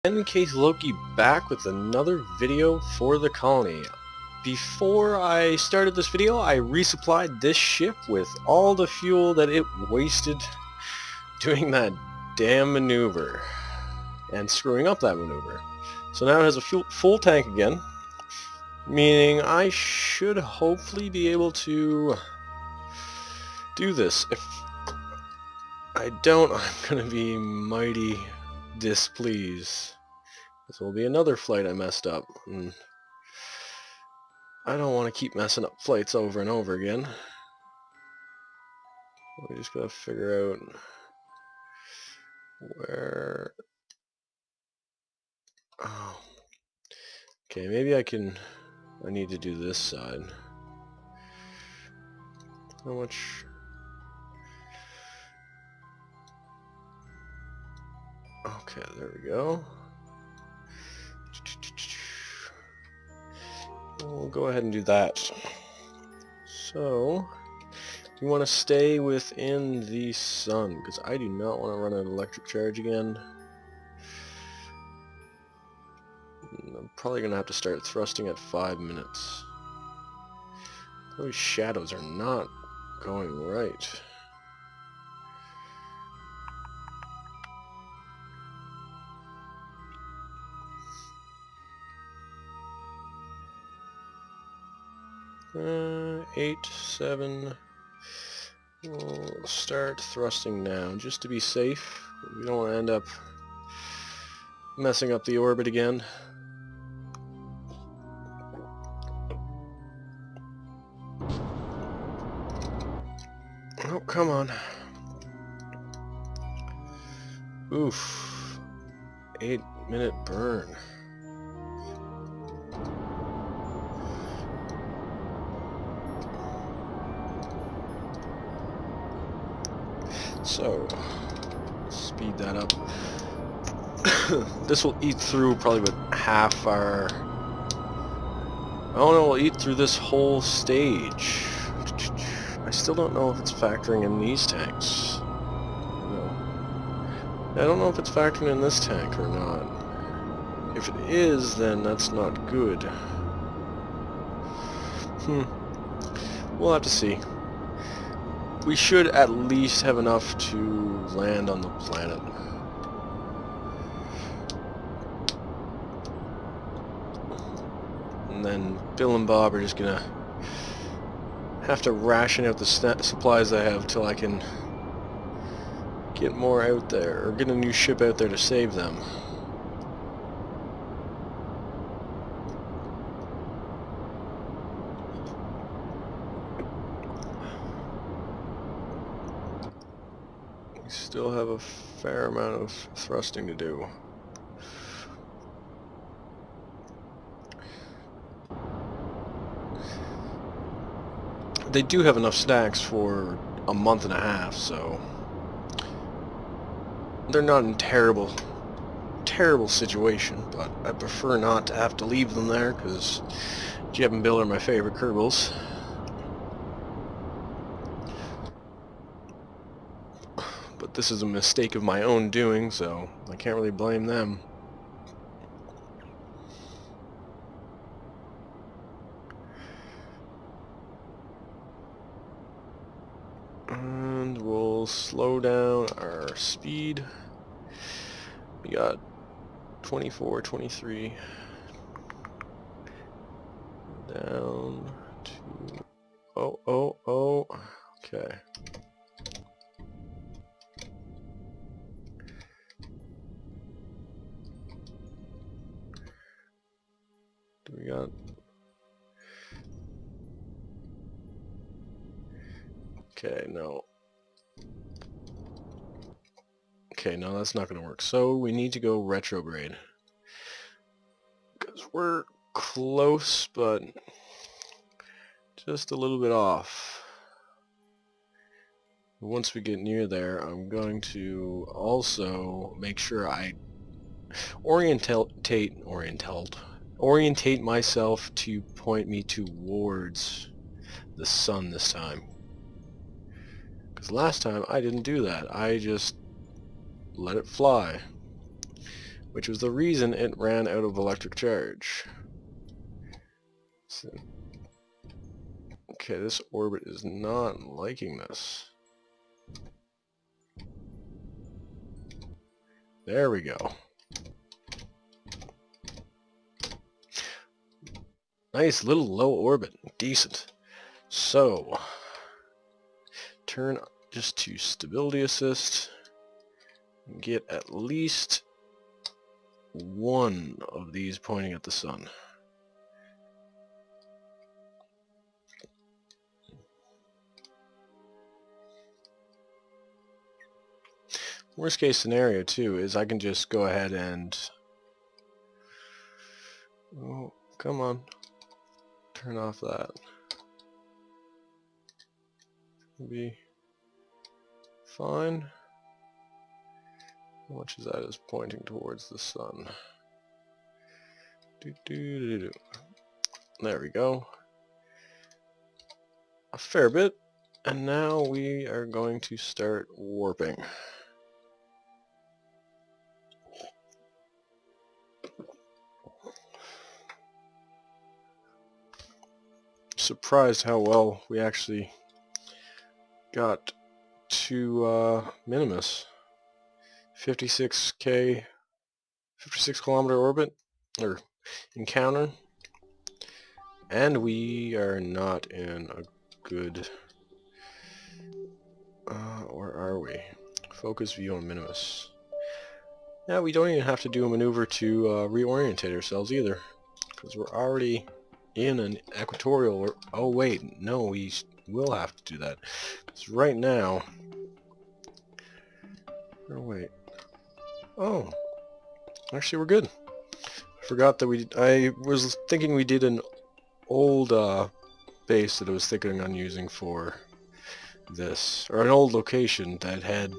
Case Loki back with another video for the colony. Before I started this video, I resupplied this ship with all the fuel that it wasted doing that damn maneuver and screwing up that maneuver. So now it has a full tank again, meaning I should hopefully be able to do this. If I don't, I'm going to be mighty displeased. This will be another flight I messed up, and I don't want to keep messing up flights over and over again. We just gotta figure out where... Oh. Okay, maybe I need to do this side. How much... Okay, there we go. We'll go ahead and do that. So, you want to stay within the sun, because I do not want to run an electric charge again. I'm probably going to have to start thrusting at 5 minutes. Those shadows are not going right. Eight, 7. We'll start thrusting now, just to be safe. We don't want to end up messing up the orbit again. Oh, come on. Oof. 8-minute burn. So, speed that up. This will eat through probably about half our... Oh no, we'll eat through this whole stage. I still don't know if it's factoring in these tanks. No. I don't know if it's factoring in this tank or not. If it is, then that's not good. We'll have to see. We should at least have enough to land on the planet. And then Bill and Bob are just gonna have to ration out the supplies I have till I can get more out there, or get a new ship out there to save them. Still have a fair amount of thrusting to do. They do have enough snacks for a month and a half, so they're not in terrible situation, but I prefer not to have to leave them there, because Jeb and Bill are my favorite Kerbals. But this is a mistake of my own doing, so I can't really blame them. And we'll slow down our speed. We got 24, 23. Down to... Oh. Okay. We got... Okay, no. Okay, no, that's not going to work. So we need to go retrograde. Because we're close, but just a little bit off. Once we get near there, I'm going to also make sure I orientate myself to point me towards the sun this time. Because last time I didn't do that. I just let it fly. which was the reason it ran out of electric charge. So, okay, this orbit is not liking this. There we go. Nice little low orbit. Decent. So, turn just to stability assist. Get at least one of these pointing at the sun. Worst case scenario too is I can just go ahead and, oh, come on, turn off that. Be fine. How much is that is pointing towards the sun? There we go. A fair bit. And now we are going to start warping. Surprised how well we actually got to Minimus. 56 kilometer orbit, or encounter, and we are not in a good, or are we? Focus view on Minimus. Yeah, we don't even have to do a maneuver to reorientate ourselves either, because we're already in an equatorial, oh wait, no, we will have to do that, because right now, oh wait, oh, actually we're good. I forgot that I was thinking we did an old base that I was thinking on using for this, or an old location that had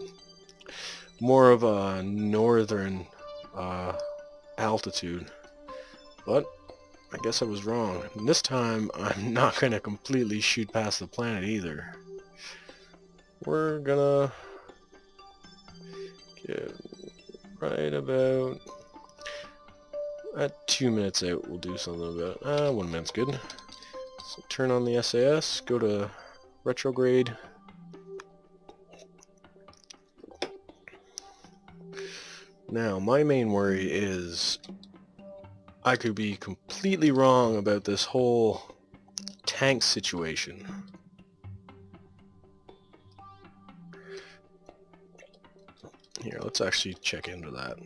more of a northern altitude, but I guess I was wrong. And this time I'm not going to completely shoot past the planet either. We're gonna get right about at 2 minutes out. We'll do something about it. 1 minute's good. So turn on the SAS, go to retrograde. Now my main worry is I could be completely wrong about this whole tank situation. Here, let's actually check into that.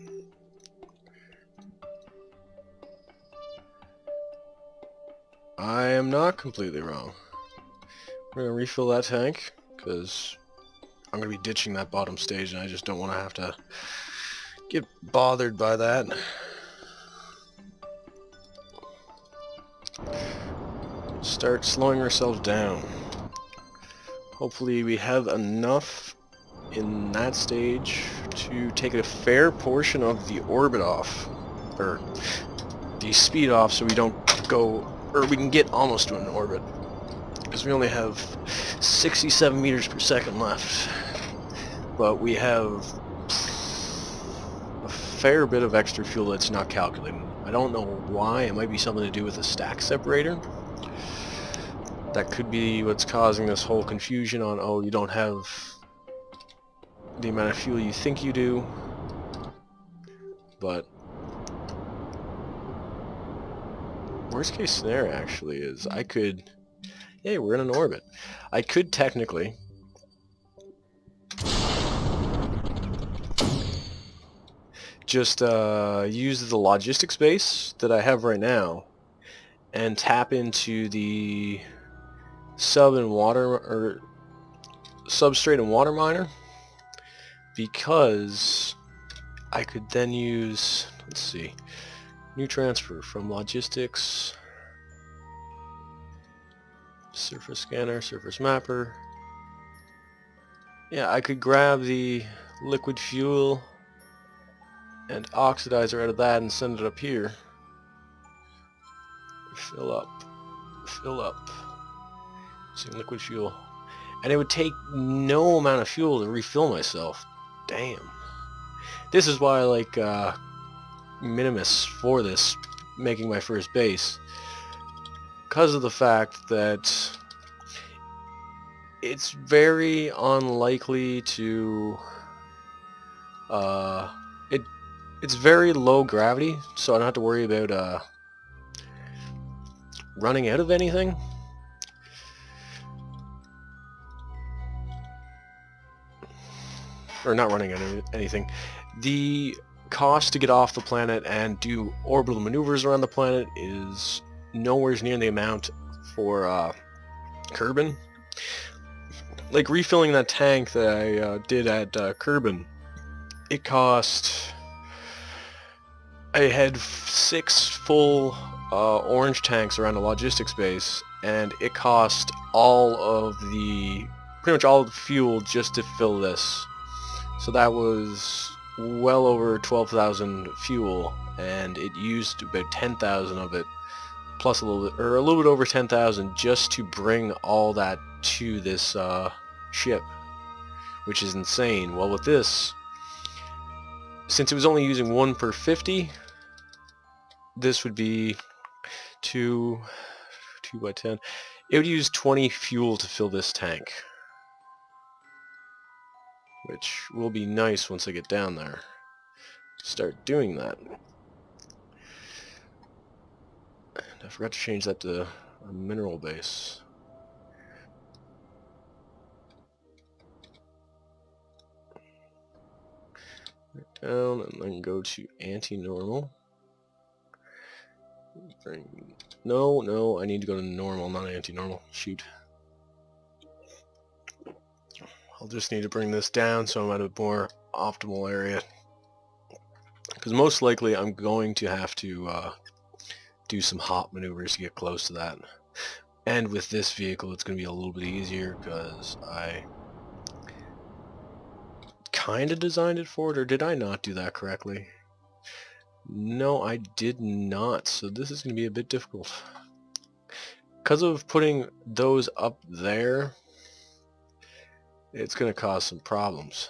I am not completely wrong. We're going to refill that tank, because I'm going to be ditching that bottom stage, and I just don't want to have to get bothered by that. Start slowing ourselves down. Hopefully we have enough in that stage to take a fair portion of the orbit off, or the speed off, so we don't go, or we can get almost to an orbit, because we only have 67 meters per second left, but we have a fair bit of extra fuel that's not calculated. I don't know why. It might be something to do with the stack separator. That could be what's causing this whole confusion on, oh, you don't have the amount of fuel you think you do. But worst case scenario actually is I could, hey, we're in an orbit. I could technically just use the logistics base that I have right now and tap into the substrate and water miner, because I could then use, let's see, new transfer from logistics, surface scanner, surface mapper. Yeah, I could grab the liquid fuel and oxidizer out of that and send it up here. Fill up, using liquid fuel. And it would take no amount of fuel to refill myself. Damn. This is why I like minimus for this, making my first base, because of the fact that it's very unlikely to it's very low gravity, so I don't have to worry about running out of anything. Or not running out of anything. The cost to get off the planet and do orbital maneuvers around the planet is nowhere near the amount for Kerbin. Like refilling that tank that I did at Kerbin, it cost... I had 6 full orange tanks around the logistics base, and it cost pretty much all of the fuel just to fill this. So that was well over 12,000 fuel, and it used about 10,000 of it, plus a little bit over 10,000 just to bring all that to this ship, which is insane. Well, with this, since it was only using 1 per 50, this would be 2 by 10. It would use 20 fuel to fill this tank, which will be nice once I get down there. Start doing that. And I forgot to change that to a mineral base. Down and then go to anti-normal. No, I need to go to normal, not anti-normal. Shoot. I'll just need to bring this down so I'm at a more optimal area. Because most likely I'm going to have to do some hop maneuvers to get close to that. And with this vehicle it's going to be a little bit easier because I kind of designed it for it, or did I not do that correctly? No, I did not, so this is going to be a bit difficult. Because of putting those up there, it's going to cause some problems.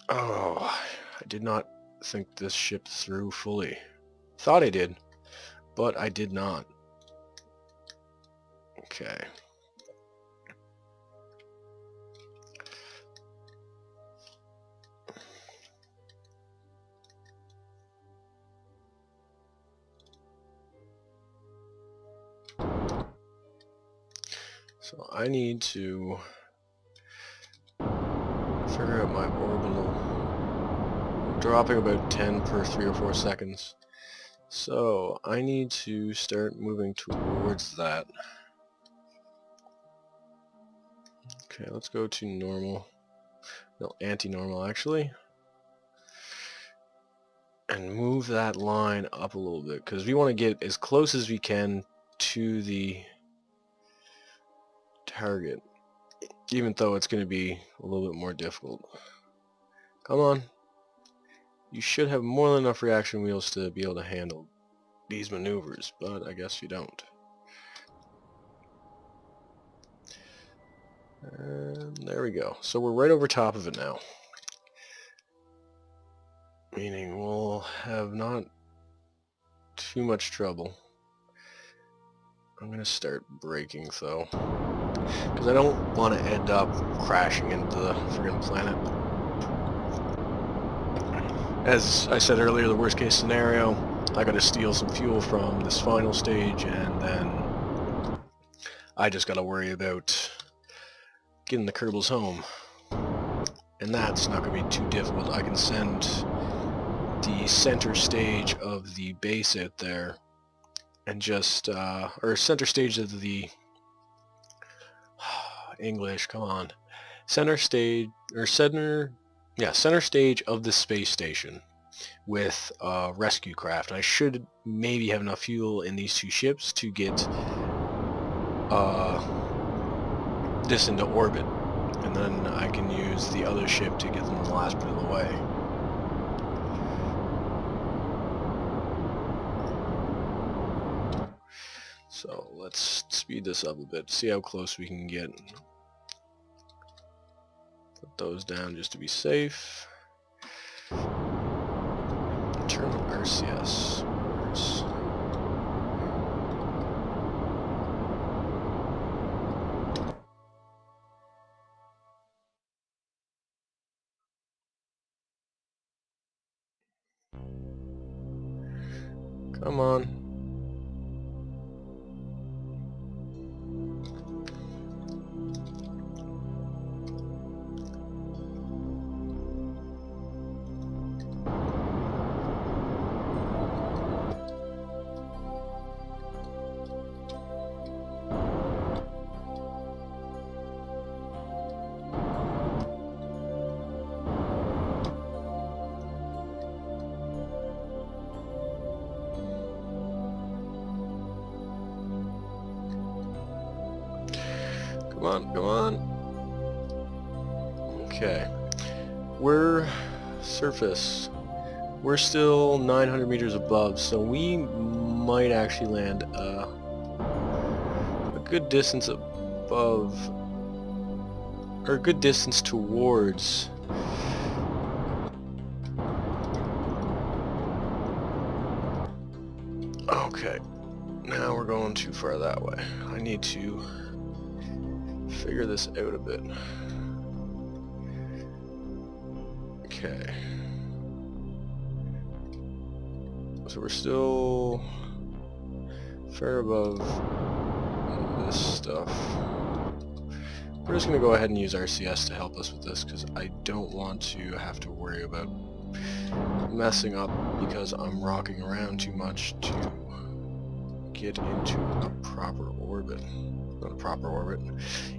Oh, I did not think this ship through fully. Thought I did, but I did not. Okay. So I need to figure out my orbital. I'm dropping about 10 per 3 or 4 seconds. So I need to start moving towards that. Okay, let's go to normal. No, anti-normal actually. And move that line up a little bit, because we want to get as close as we can to the target, even though it's going to be a little bit more difficult. Come on. You should have more than enough reaction wheels to be able to handle these maneuvers, but I guess you don't. And there we go. So we're right over top of it now. Meaning we'll have not too much trouble. I'm going to start braking though, because I don't want to end up crashing into the friggin' planet. As I said earlier, the worst case scenario, I gotta steal some fuel from this final stage, and then I just gotta worry about getting the Kerbals home. And that's not gonna be too difficult. I can send the center stage of the base out there and just, or center stage of the English, come on. Center stage of the space station with a rescue craft. I should maybe have enough fuel in these 2 ships to get this into orbit, and then I can use the other ship to get them the last bit of the way. So let's speed this up a bit, see how close we can get. Put those down just to be safe. RCS. Come on. Come on, come on. Okay. We're surface. We're still 900 meters above, so we might actually land a good distance above, or a good distance towards okay. Now we're going too far that way. I need to figure this out a bit. Okay. So we're still fair above this stuff. We're just going to go ahead and use RCS to help us with this because I don't want to have to worry about messing up because I'm rocking around too much to get into a proper orbit. Not a proper orbit.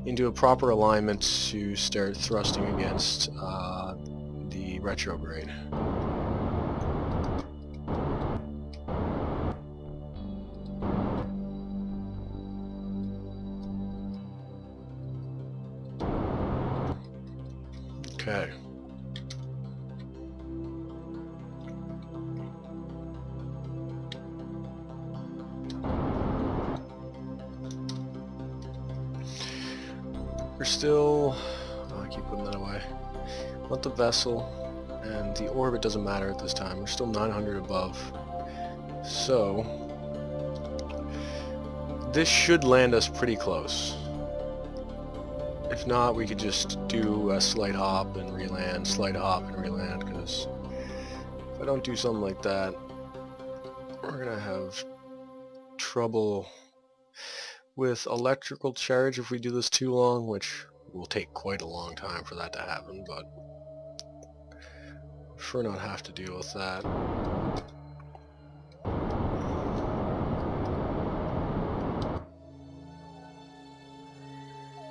Into a proper alignment to start thrusting against the retrograde. Okay. We're still... oh, I keep putting that away. Let the vessel and the orbit doesn't matter at this time. We're still 900 above. So this should land us pretty close. If not, we could just do a slight hop and re-land, slight hop and re-land, because if I don't do something like that, we're gonna have trouble with electrical charge if we do this too long, which will take quite a long time for that to happen, but prefer not have to deal with that.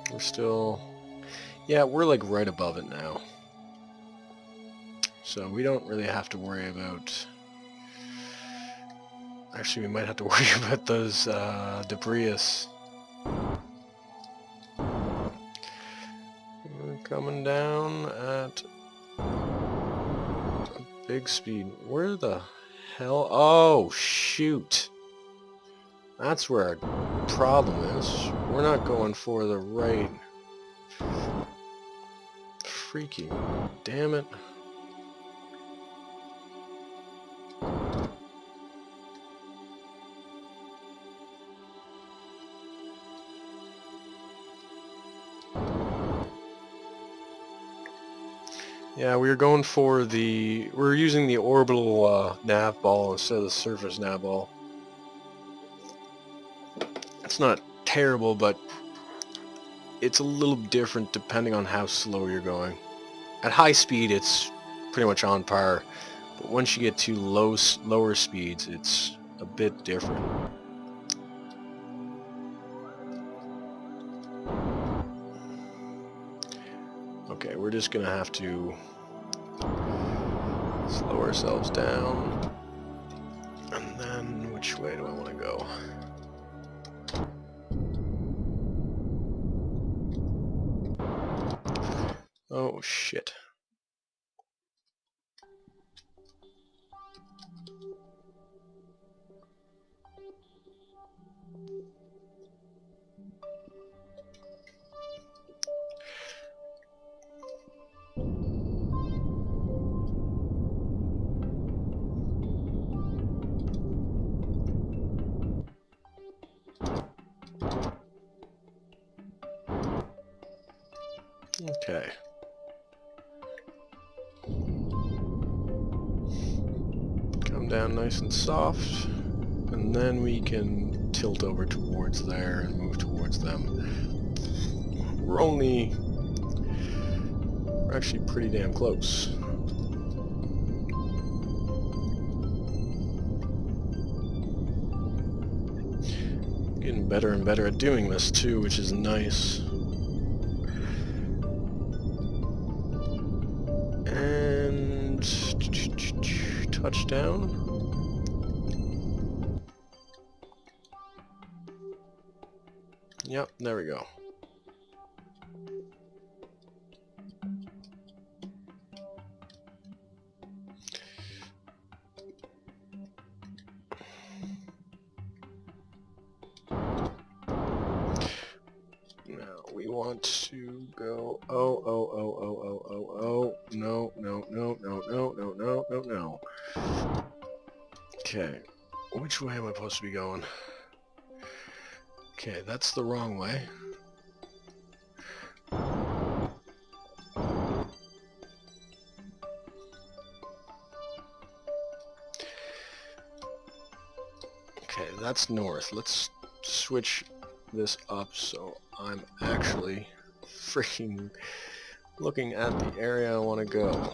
We're still, yeah, we're like right above it now. So we don't really have to worry about, actually we might have to worry about those debris. We're coming down at a big speed. Where the hell? Oh, shoot. That's where our problem is. We're not going for the right... freaking damn it. Yeah, we were going for the... we're using the orbital nav ball instead of the surface nav ball. It's not terrible, but it's a little different depending on how slow you're going. At high speed, it's pretty much on par, but once you get to lower speeds, it's a bit different. Okay, we're just gonna have to slow ourselves down, and then which way do I want to go? Oh shit. Okay. Come down nice and soft, and then we can tilt over towards there and move towards them. We're actually pretty damn close. Getting better and better at doing this too, which is nice. And touchdown. Yep, there we go. Now we want to go. Oh. No. Okay. Which way am I supposed to be going? Okay, that's the wrong way. Okay, that's north. Let's switch this up so I'm actually freaking looking at the area I want to go.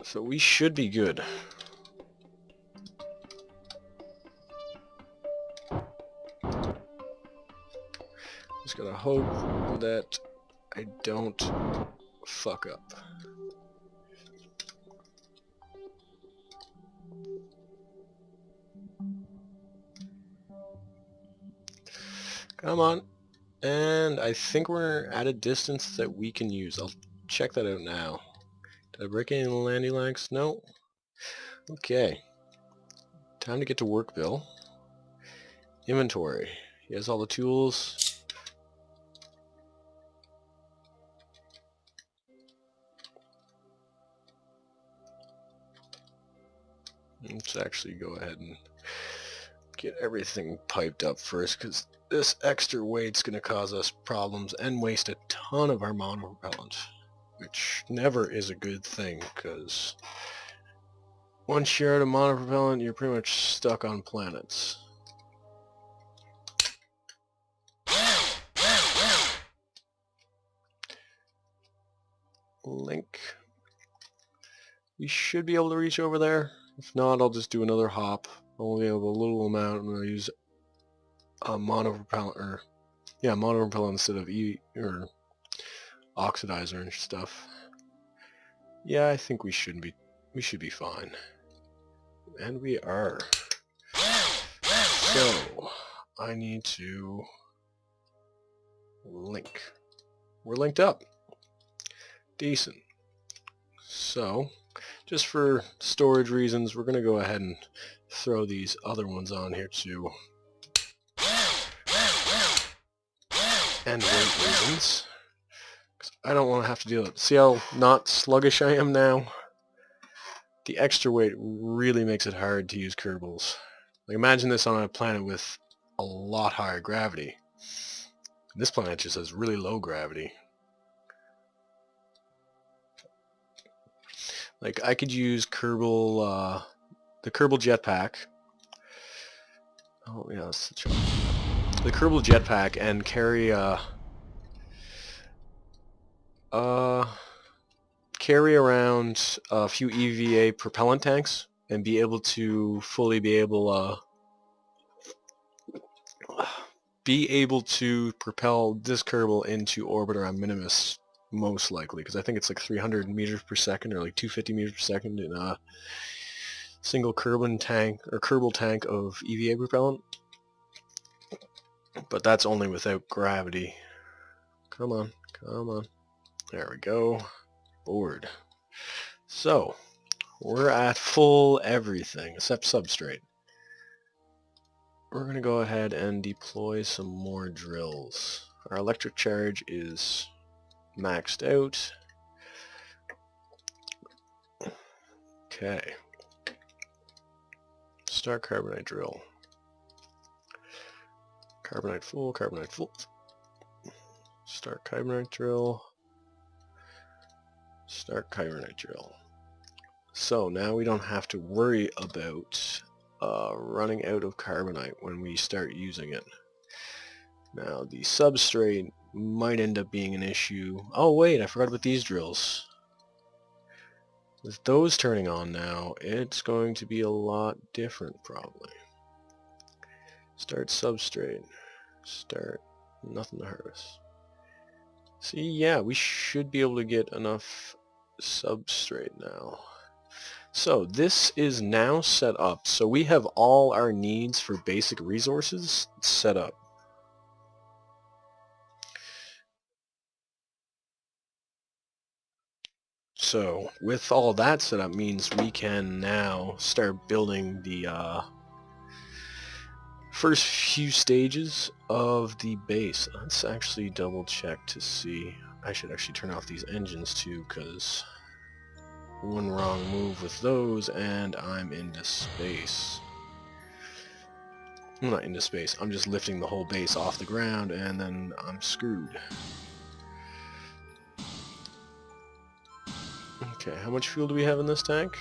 So we should be good. Just gotta hope that I don't fuck up. Come on. And I think we're at a distance that we can use. I'll check that out now. Did I break any landing legs? No. Okay. Time to get to work, Bill. Inventory. He has all the tools. Let's actually go ahead and get everything piped up first, because this extra weight's going to cause us problems and waste a ton of our monopropellant, which never is a good thing, because once you're out of monopropellant, you're pretty much stuck on planets. Link. We should be able to reach over there. If not, I'll just do another hop. I'll only have a little amount, and I'll use a monopropellant, monopropellant instead of oxidizer and stuff. Yeah, I think we should be fine. And we are. So, I need to link. We're linked up. Decent. So, just for storage reasons, we're going to go ahead and throw these other ones on here too. And weight reasons. Because I don't want to have to deal with it. See how not sluggish I am now? The extra weight really makes it hard to use Kerbals. Like, imagine this on a planet with a lot higher gravity. This planet just has really low gravity. Like, I could use Kerbal, the Kerbal jetpack. Oh yeah, that's the job. The Kerbal jetpack, and carry around a few EVA propellant tanks, and be able to propel this Kerbal into orbit around Minimus, most likely, because I think it's like 300 meters per second or like 250 meters per second in a single Kerbal tank of EVA propellant. But that's only without gravity. Come on. There we go. Board. So, we're at full everything except substrate. We're going to go ahead and deploy some more drills. Our electric charge is maxed out. Okay. Start carbonite drill. Carbonite full, carbonite full. Start carbonite drill. Start carbonite drill. So now we don't have to worry about running out of carbonite when we start using it. Now the substrate might end up being an issue. Oh wait, I forgot about these drills. With those turning on now, it's going to be a lot different probably. Start substrate. Start. Nothing to harvest. See, yeah, we should be able to get enough substrate now. So this is now set up. So we have all our needs for basic resources set up. So with all that set up means we can now start building the first few stages of the base. Let's actually double check to see. I should actually turn off these engines too, because one wrong move with those and I'm into space. I'm not into space, I'm just lifting the whole base off the ground and then I'm screwed. Okay, how much fuel do we have in this tank?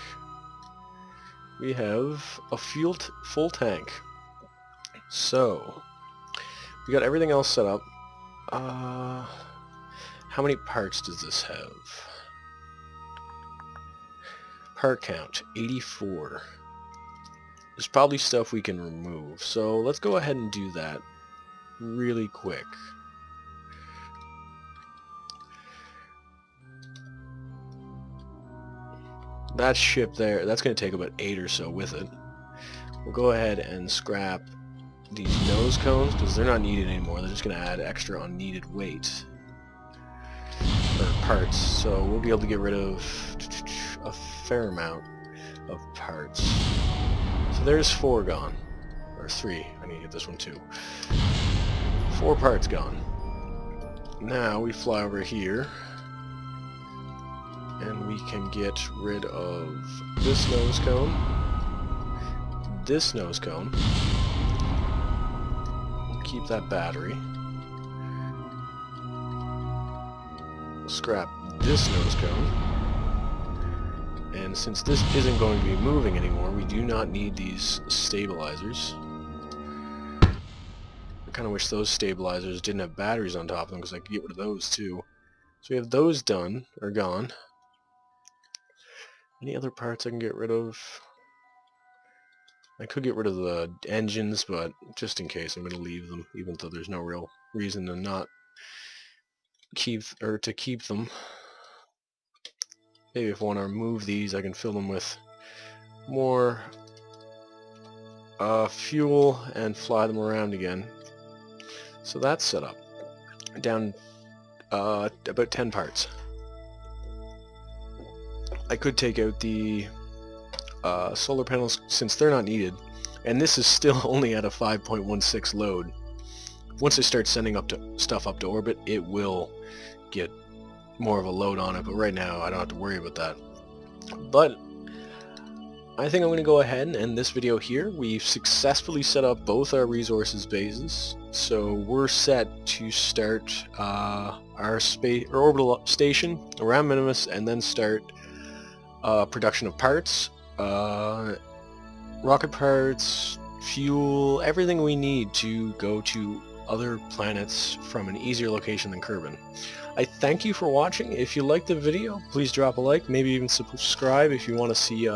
We have a full tank. So, we got everything else set up. How many parts does this have? Part count, 84. There's probably stuff we can remove, so let's go ahead and do that really quick. That ship there, that's going to take about 8 or so with it. We'll go ahead and scrap these nose cones because they're not needed anymore. They're just going to add extra unneeded weight or parts. So we'll be able to get rid of a fair amount of parts. So there's 4 gone. Or 3. I need to get this one too. 4 parts gone. Now we fly over here and we can get rid of this nose cone, this nose cone. We'll keep that battery. We'll scrap this nose cone. And since this isn't going to be moving anymore, we do not need these stabilizers. I kind of wish those stabilizers didn't have batteries on top of them because I could get rid of those too. So we have those done, or gone. Any other parts I can get rid of? I could get rid of the engines, but just in case, I'm going to leave them, even though there's no real reason to not keep, or to keep them. Maybe if I want to remove these, I can fill them with more fuel and fly them around again. So that's set up. Down about 10 parts. I could take out the solar panels since they're not needed, and this is still only at a 5.16 load. Once I start sending stuff up to orbit, it will get more of a load on it, but right now I don't have to worry about that. But I think I'm going to go ahead and end this video here. We've successfully set up both our resources bases, so we're set to start our orbital station around Minimus, and then start production of parts, rocket parts, fuel, everything we need to go to other planets from an easier location than Kerbin. I thank you for watching. If you liked the video, please drop a like, maybe even subscribe if you want to see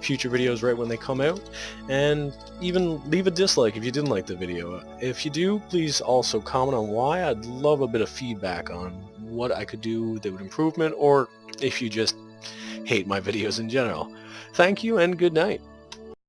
future videos right when they come out, and even leave a dislike if you didn't like the video. If you do, please also comment on why. I'd love a bit of feedback on what I could do that would improve it, or if you just hate my videos in general. Thank you and good night.